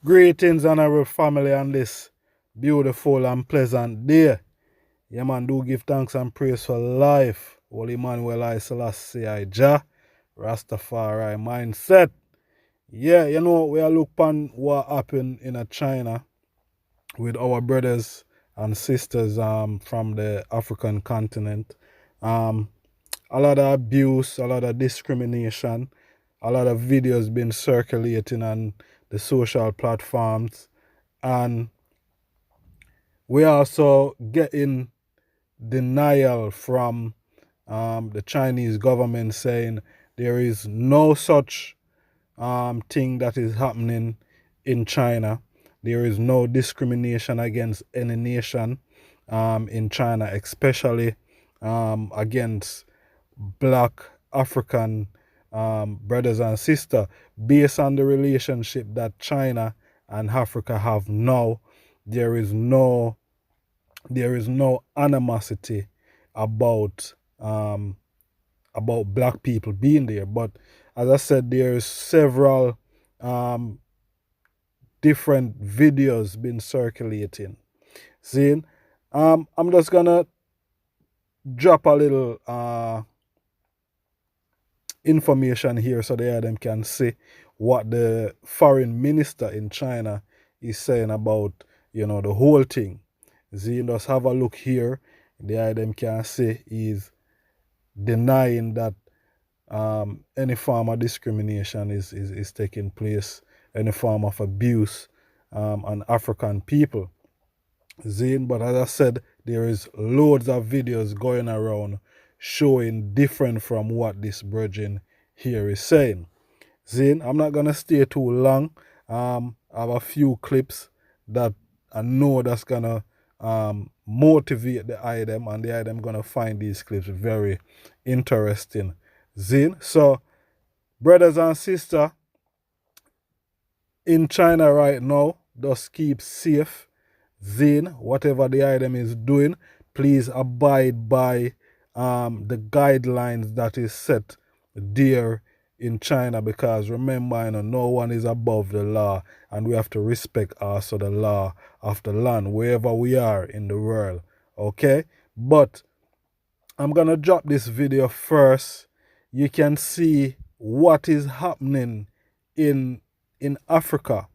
Greetings, honorable family, on this beautiful and pleasant day. Yeah, man, do give thanks and praise for life. Holy Emmanuel, I Selassie, I Jah, Rastafari mindset. Yeah, you know, we are looking what happened in China with our brothers and sisters from the African continent. Um, a lot of abuse, a lot of discrimination, a lot of videos been circulating on the social platforms, and we also getting denial from the Chinese government saying there is no such thing that is happening in China. There is no discrimination against any nation in China, especially against black African brothers and sisters, based on the relationship that China and Africa have now. There is no animosity about black people being there. But as I said, there's several different videos been circulating. See, I'm just gonna drop a little information here so they them can see what the foreign minister in China is saying about, you know, the whole thing. See, just have a look here. The them can see is denying that any form of discrimination is taking place, any form of abuse on African people. Zane, but as I said, there is loads of videos going around showing different from what this virgin here is saying. Zane, I'm not gonna stay too long. I have a few clips that I know that's gonna motivate the item, and the item gonna find these clips very interesting. Zane, so brothers and sisters in China right now, just keep safe. Zane, whatever the item is doing, please abide by the guidelines that is set there in China, because remember, you know, no one is above the law, and we have to respect also the law of the land wherever we are in the world. Okay, but I'm gonna drop this video first. You can see what is happening in Africa,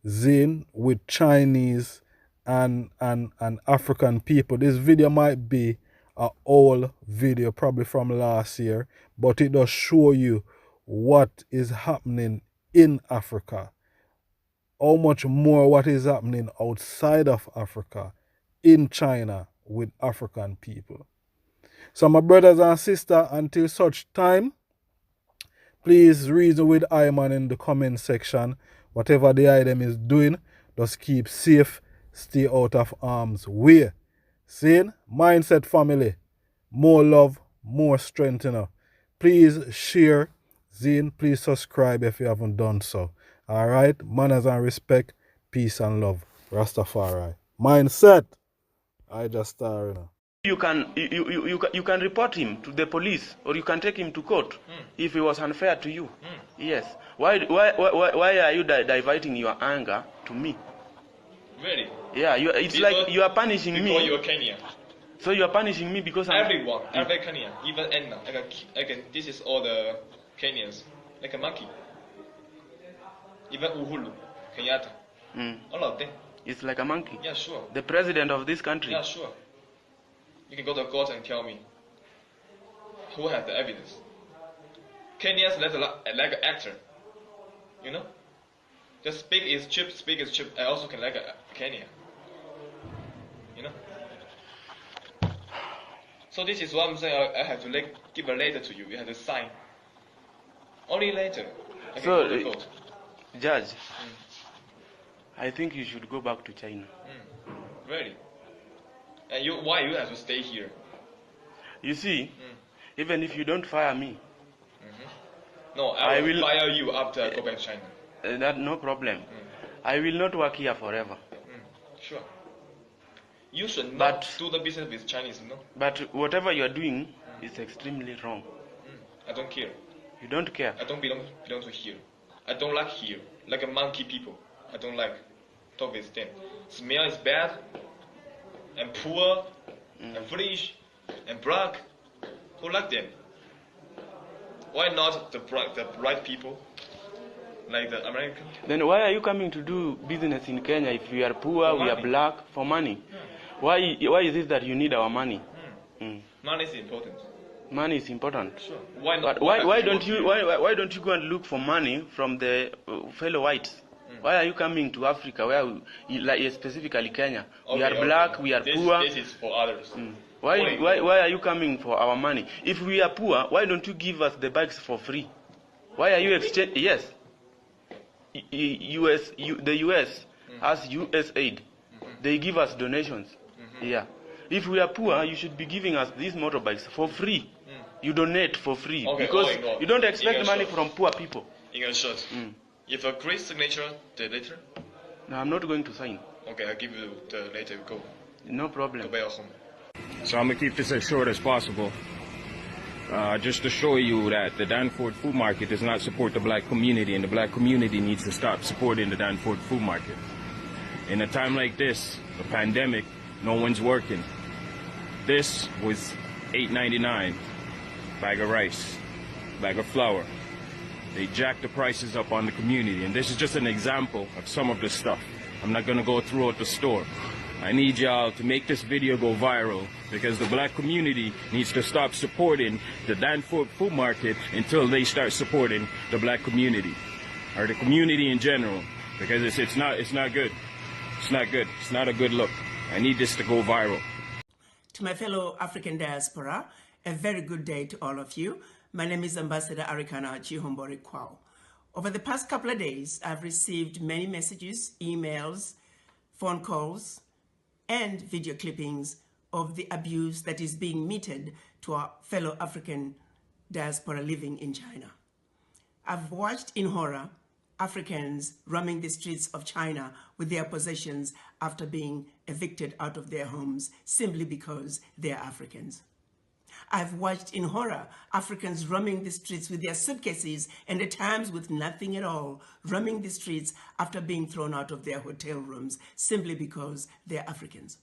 Zane, with Chinese and African people. This video might be an old video, probably from last year, but it does show you what is happening in Africa. How much more what is happening outside of Africa, in China, with African people. So my brothers and sisters, until such time, please reason with Iman in the comment section. Whatever the item is doing, just keep safe, stay out of harm's way. Seeing? Mindset family. More love, more strength, you know. Please share. Zine, please subscribe if you haven't done so. Alright? Manners and respect, peace and love. Rastafari. Mindset. I just star, you know. You can report him to the police, or you can take him to court if he was unfair to you. Yes. Why are you diverting your anger to me? Really? Yeah. It's because, like you are punishing me. Because you are Kenyan. So you are punishing me because everyone, every Kenyan, even Anna, this is all the Kenyans, like a monkey. Even Uhuru, Kenyatta, all of them. It's like a monkey. Yeah, sure. The president of this country. Yeah, sure. You can go to court and tell me who has the evidence. Kenyans like an actor, you know. Just speak is cheap, speak is cheap. I also can like a Kenyan, you know. So this is what I'm saying. I have to give a letter to you. You have to sign. Only later. I can go to court. Judge, I think you should go back to China. Really? And why you have to stay here? You see, even if you don't fire me, no, I will fire you after I go back to China. That no problem. I will not work here forever. Sure. You should not do the business with Chinese, no? But whatever you are doing is extremely wrong. I don't care. You don't care? I don't belong to here. I don't like here, like a monkey people. I don't like talk with them. Smell is bad, and poor, and foolish, and black. Who like them? Why not the right people, like the American? Then why are you coming to do business in Kenya if we are poor, we are black, for money? Why is it that you need our money? Money is important. Money is important. Sure. Why not? But why don't you go and look for money from the fellow whites? Why are you coming to Africa, where like specifically Kenya? We are black, we are poor. This is for others. Why are you coming for our money? If we are poor, why don't you give us the bags for free? Why are you exchanging? Yes, the US has US aid. They give us donations. Yeah. If we are poor, you should be giving us these motorbikes for free. You donate for free because you don't expect money from poor people. In a short, if a great signature, the letter. No, I'm not going to sign. Okay, I'll give you the letter. Go. No problem. Go back home. So I'm gonna keep this as short as possible. Just to show you that the Danforth Food Market does not support the black community, and the black community needs to stop supporting the Danforth Food Market. In a time like this, a pandemic, no one's working. This was $8.99, bag of rice, bag of flour. They jacked the prices up on the community, and this is just an example of some of the stuff. I'm not gonna go throughout the store. I need y'all to make this video go viral because the black community needs to stop supporting the Danforth Food Market until they start supporting the black community, or the community in general, because it's not good. It's not good. It's not a good look. I need this to go viral. To my fellow African diaspora, a very good day to all of you. My name is Ambassador Arikana Chihombori. Over the past couple of days, I've received many messages, emails, phone calls, and video clippings of the abuse that is being meted to our fellow African diaspora living in China. I've watched in horror Africans roaming the streets of China with their possessions after being evicted out of their homes simply because they're Africans. I've watched in horror Africans roaming the streets with their suitcases and at times with nothing at all, roaming the streets after being thrown out of their hotel rooms simply because they're Africans.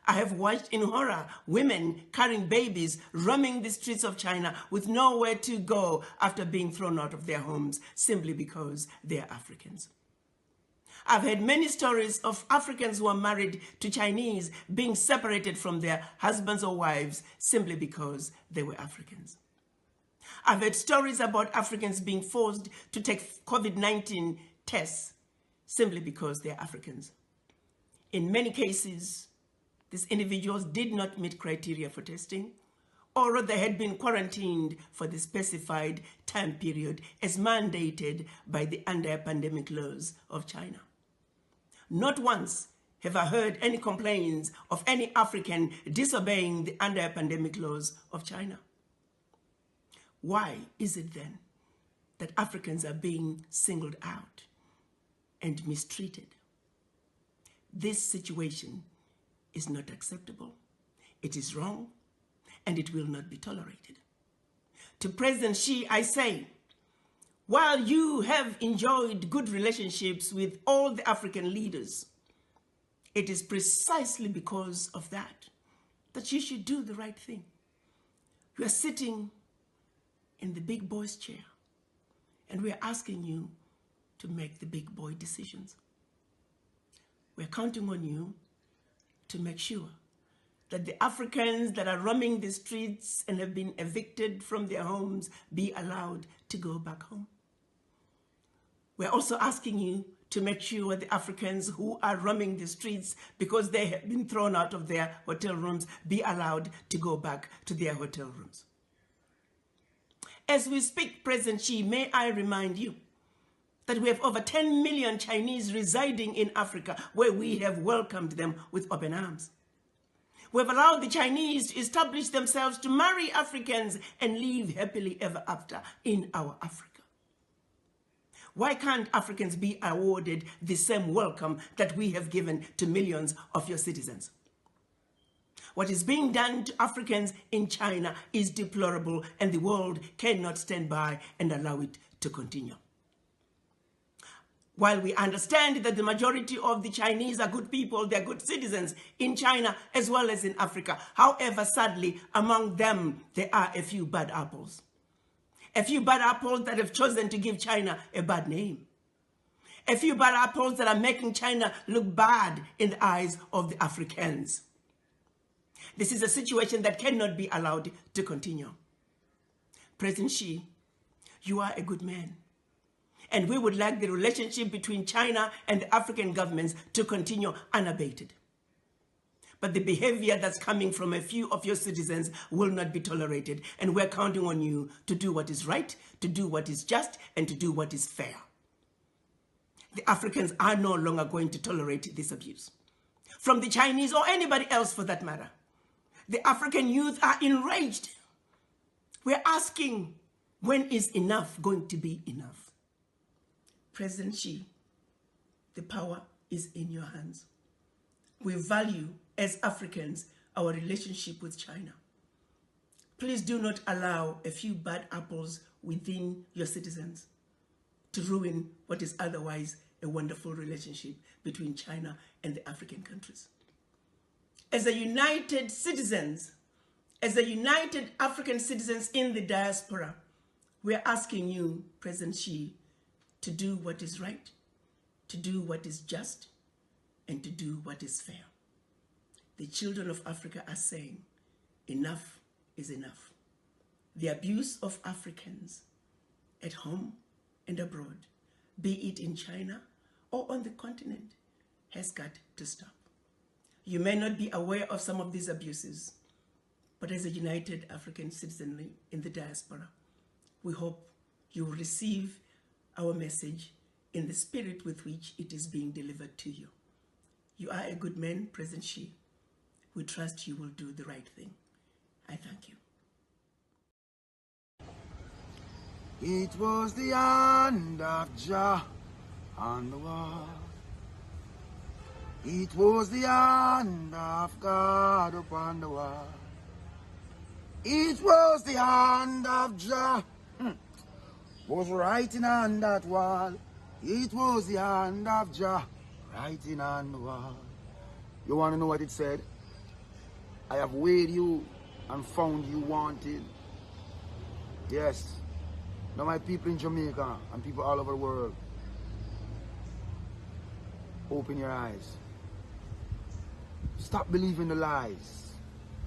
I have watched in horror women carrying babies roaming the streets of China with nowhere to go after being thrown out of their homes simply because they're Africans. I've heard many stories of Africans who are married to Chinese being separated from their husbands or wives simply because they were Africans. I've heard stories about Africans being forced to take COVID-19 tests simply because they're Africans. In many cases, these individuals did not meet criteria for testing, or they had been quarantined for the specified time period as mandated by the anti-pandemic laws of China. Not once have I heard any complaints of any African disobeying the anti-pandemic laws of China. Why is it then that Africans are being singled out and mistreated? This situation is not acceptable. It is wrong, and it will not be tolerated. To President Xi, I say, while you have enjoyed good relationships with all the African leaders, it is precisely because of that you should do the right thing. You are sitting in the big boy's chair, and we are asking you to make the big boy decisions. We're counting on you to make sure that the Africans that are roaming the streets and have been evicted from their homes be allowed to go back home. We're also asking you to make sure the Africans who are roaming the streets because they have been thrown out of their hotel rooms be allowed to go back to their hotel rooms. As we speak, President Xi, may I remind you that we have over 10 million Chinese residing in Africa, where we have welcomed them with open arms. We have allowed the Chinese to establish themselves to marry Africans and live happily ever after in our Africa. Why can't Africans be awarded the same welcome that we have given to millions of your citizens? What is being done to Africans in China is deplorable, and the world cannot stand by and allow it to continue. While we understand that the majority of the Chinese are good people, they're good citizens in China as well as in Africa. However, sadly, among them, there are a few bad apples. A few bad apples that have chosen to give China a bad name. A few bad apples that are making China look bad in the eyes of the Africans. This is a situation that cannot be allowed to continue. President Xi, you are a good man. And we would like the relationship between China and the African governments to continue unabated. But the behavior that's coming from a few of your citizens will not be tolerated. And we're counting on you to do what is right, to do what is just, and to do what is fair. The Africans are no longer going to tolerate this abuse. From the Chinese or anybody else for that matter. The African youth are enraged. We're asking, when is enough going to be enough? President Xi, the power is in your hands. We value, as Africans, our relationship with China. Please do not allow a few bad apples within your citizens to ruin what is otherwise a wonderful relationship between China and the African countries. As a united citizens, as a united African citizens in the diaspora, we are asking you, President Xi, to do what is right, to do what is just, and to do what is fair. The children of Africa are saying, enough is enough. The abuse of Africans at home and abroad, be it in China or on the continent, has got to stop. You may not be aware of some of these abuses, but as a united African citizenry in the diaspora, we hope you will receive our message in the spirit with which it is being delivered to you. You are a good man, President Xi. We trust you will do the right thing. I thank you. It was the hand of Jah on the wall. It was the hand of God upon the wall. It was the hand of Jah was writing on that wall. It was the hand of Jah writing on the wall. You want to know what it said? I have weighed you and found you wanted. Yes. Now my people in Jamaica and people all over the world, open your eyes. Stop believing the lies.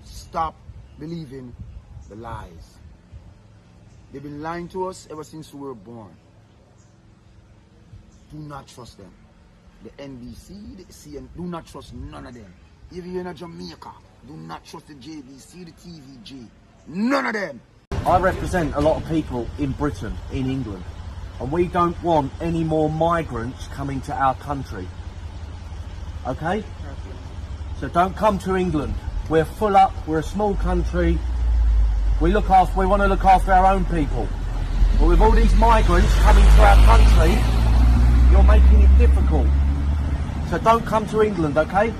Stop believing the lies. They've been lying to us ever since we were born. Do not trust them. The NBC, the CNN, do not trust none of them. Even you're in Jamaica, do not trust the JBC, the TVJ. None of them. I represent a lot of people in Britain, in England, and we don't want any more migrants coming to our country. Okay? So don't come to England. We're full up, we're a small country. We want to look after our own people. But with all these migrants coming to our country, you're making it difficult. So don't come to England, okay?